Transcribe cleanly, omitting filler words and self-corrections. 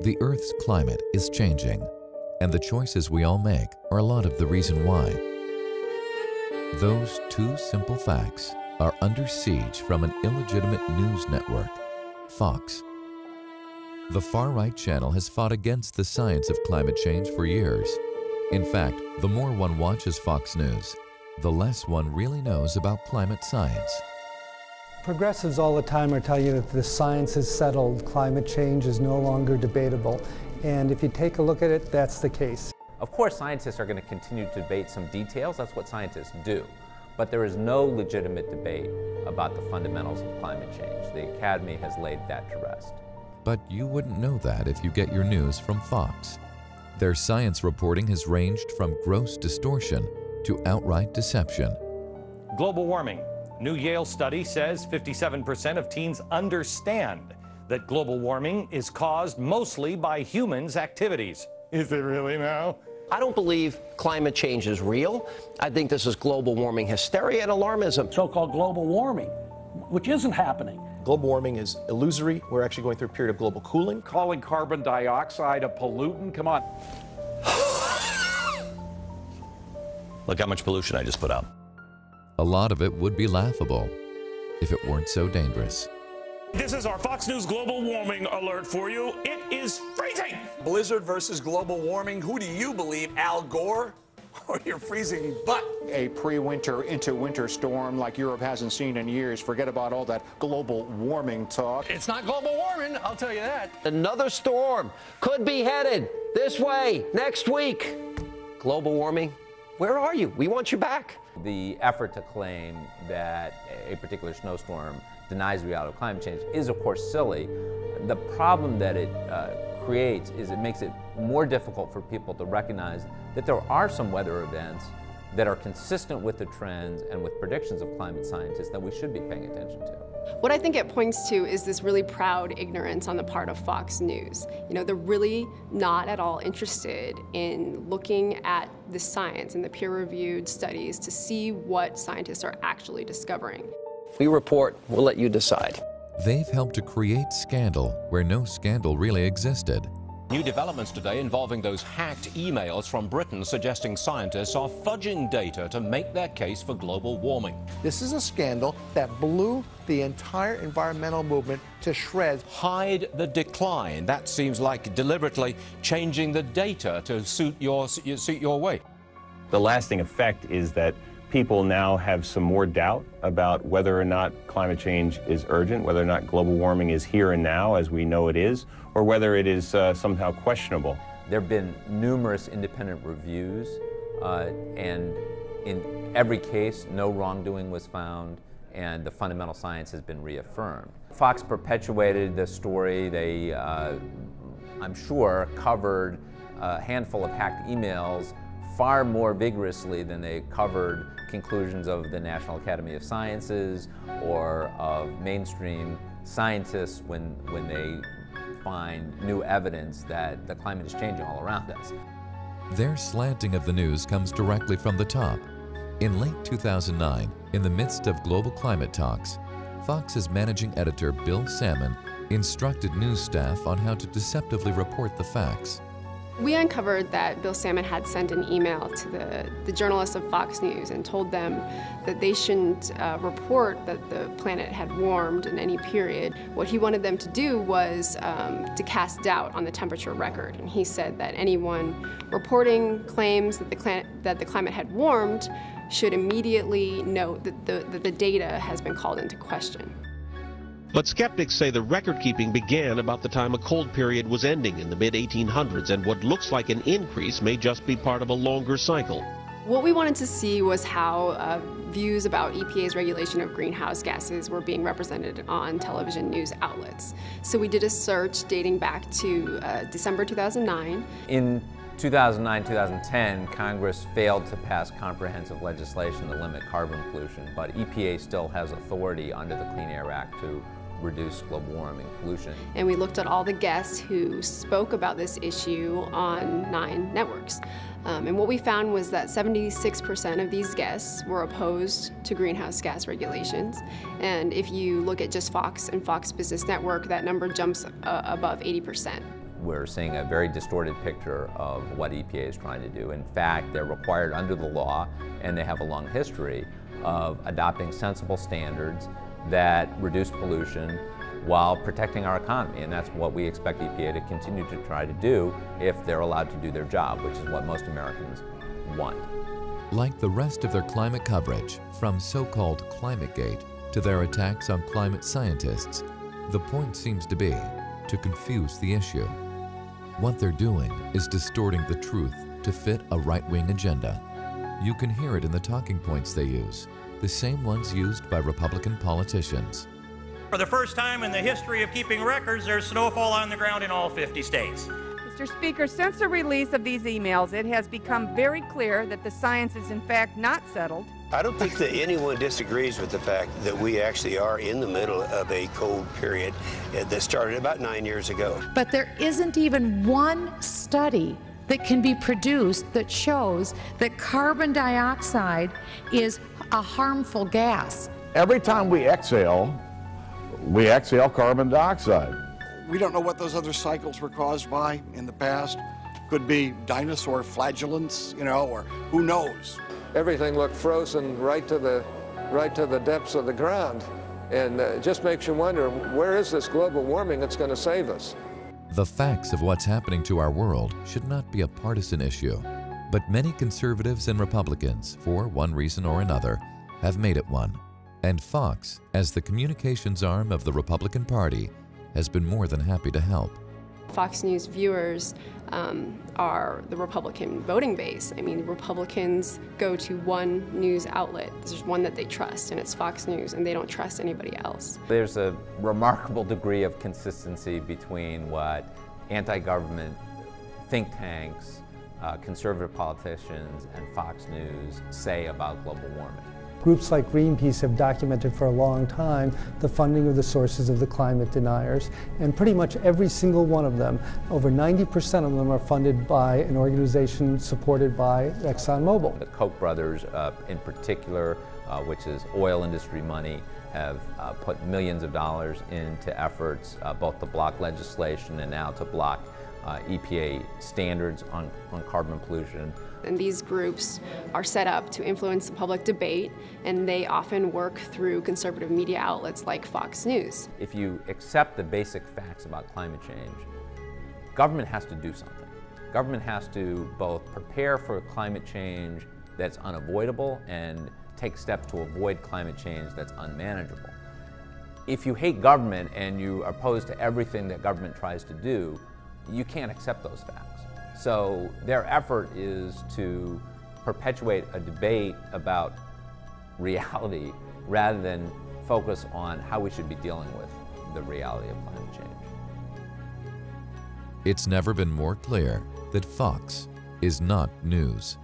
The Earth's climate is changing, and the choices we all make are a lot of the reason why. Those two simple facts are under siege from an illegitimate news network, Fox. The far-right channel has fought against the science of climate change for years. In fact, the more one watches Fox News, the less one really knows about climate science. Progressives all the time are telling you that the science is settled, climate change is no longer debatable. And if you take a look at it, that's the case. Of course, scientists are going to continue to debate some details. That's what scientists do. But there is no legitimate debate about the fundamentals of climate change. The Academy has laid that to rest. But you wouldn't know that if you get your news from Fox. Their science reporting has ranged from gross distortion to outright deception. Global warming. New Yale study says 57% of teens understand that global warming is caused mostly by humans' activities. Is it really now? I don't believe climate change is real. I think this is global warming hysteria and alarmism. So-called global warming, which isn't happening. Global warming is illusory. We're actually going through a period of global cooling. Calling carbon dioxide a pollutant? Come on. Look how much pollution I just put out. A lot of it would be laughable if it weren't so dangerous. This is our Fox News global warming alert for you. It is freezing. Blizzard versus global warming. Who do you believe, Al Gore or your freezing butt? A pre-winter into winter storm like Europe hasn't seen in years. Forget about all that global warming talk. It's not global warming, I'll tell you that. Another storm could be headed this way next week. Global warming, where are you? We want you back. The effort to claim that a particular snowstorm denies the reality of climate change is, of course, silly. The problem that it creates is it makes it more difficult for people to recognize that there are some weather events that are consistent with the trends and with predictions of climate scientists that we should be paying attention to. What I think it points to is this really proud ignorance on the part of Fox News. You know, they're really not at all interested in looking at the science and the peer-reviewed studies to see what scientists are actually discovering. We report, we'll let you decide. They've helped to create scandal where no scandal really existed. New developments today involving those hacked emails from Britain suggesting scientists are fudging data to make their case for global warming. This is a scandal that blew the entire environmental movement to shreds. Hide the decline. That seems like deliberately changing the data to suit your way. The lasting effect is that people now have some more doubt about whether or not climate change is urgent, whether or not global warming is here and now as we know it is, or whether it is somehow questionable. There have been numerous independent reviews, and in every case, no wrongdoing was found, and the fundamental science has been reaffirmed. Fox perpetuated the story. They, I'm sure, covered a handful of hacked emails far more vigorously than they covered conclusions of the National Academy of Sciences or of mainstream scientists when they find new evidence that the climate is changing all around us. Their slanting of the news comes directly from the top. In late 2009, in the midst of global climate talks, Fox's managing editor Bill Sammon instructed news staff on how to deceptively report the facts. We uncovered that Bill Sammon had sent an email to the journalists of Fox News and told them that they shouldn't report that the planet had warmed in any period. What he wanted them to do was to cast doubt on the temperature record. And he said that anyone reporting claims that the climate had warmed should immediately note that the data has been called into question. But skeptics say the record-keeping began about the time a cold period was ending in the mid-1800s, and what looks like an increase may just be part of a longer cycle. What we wanted to see was how views about EPA's regulation of greenhouse gases were being represented on television news outlets. So we did a search dating back to December 2009. In 2009-2010, Congress failed to pass comprehensive legislation to limit carbon pollution, but EPA still has authority under the Clean Air Act to reduce global warming pollution. And we looked at all the guests who spoke about this issue on 9 networks. And what we found was that 76% of these guests were opposed to greenhouse gas regulations. And if you look at just Fox and Fox Business Network, that number jumps above 80%. we're seeing a very distorted picture of what EPA is trying to do. In fact, they're required under the law, and they have a long history of adopting sensible standards that reduce pollution while protecting our economy, and that's what we expect EPA to continue to try to do if they're allowed to do their job, which is what most Americans want. Like the rest of their climate coverage, from so-called Climategate to their attacks on climate scientists, the point seems to be to confuse the issue. What they're doing is distorting the truth to fit a right-wing agenda. You can hear it in the talking points they use, the same ones used by Republican politicians. For the first time in the history of keeping records, there's snowfall on the ground in all 50 states. Mr. Speaker, since the release of these emails, it has become very clear that the science is in fact not settled. I don't think that anyone disagrees with the fact that we actually are in the middle of a cold period that started about 9 years ago. But there isn't even one study that can be produced that shows that carbon dioxide is a harmful gas. Every time we exhale carbon dioxide. We don't know what those other cycles were caused by in the past. Could be dinosaur flagellants, or who knows. Everything looked frozen right to the depths of the ground, and it just makes you wonder, where is this global warming that's going to save us? The facts of what's happening to our world should not be a partisan issue, but many conservatives and Republicans, for one reason or another, have made it one. And Fox, as the communications arm of the Republican Party, has been more than happy to help. Fox News viewers are the Republican voting base. I mean, Republicans go to one news outlet. There's one that they trust, and it's Fox News, and they don't trust anybody else. There's a remarkable degree of consistency between what anti-government think tanks, conservative politicians, and Fox News say about global warming. Groups like Greenpeace have documented for a long time the funding of the sources of the climate deniers, and pretty much every single one of them, over 90% of them, are funded by an organization supported by ExxonMobil. The Koch brothers in particular, which is oil industry money, have put millions of dollars into efforts both to block legislation and now to block EPA standards on carbon pollution. And these groups are set up to influence the public debate, and they often work through conservative media outlets like Fox News. If you accept the basic facts about climate change, government has to do something. Government has to both prepare for climate change that's unavoidable and take steps to avoid climate change that's unmanageable. If you hate government and you are opposed to everything that government tries to do, you can't accept those facts. So their effort is to perpetuate a debate about reality rather than focus on how we should be dealing with the reality of climate change. It's never been more clear that Fox is not news.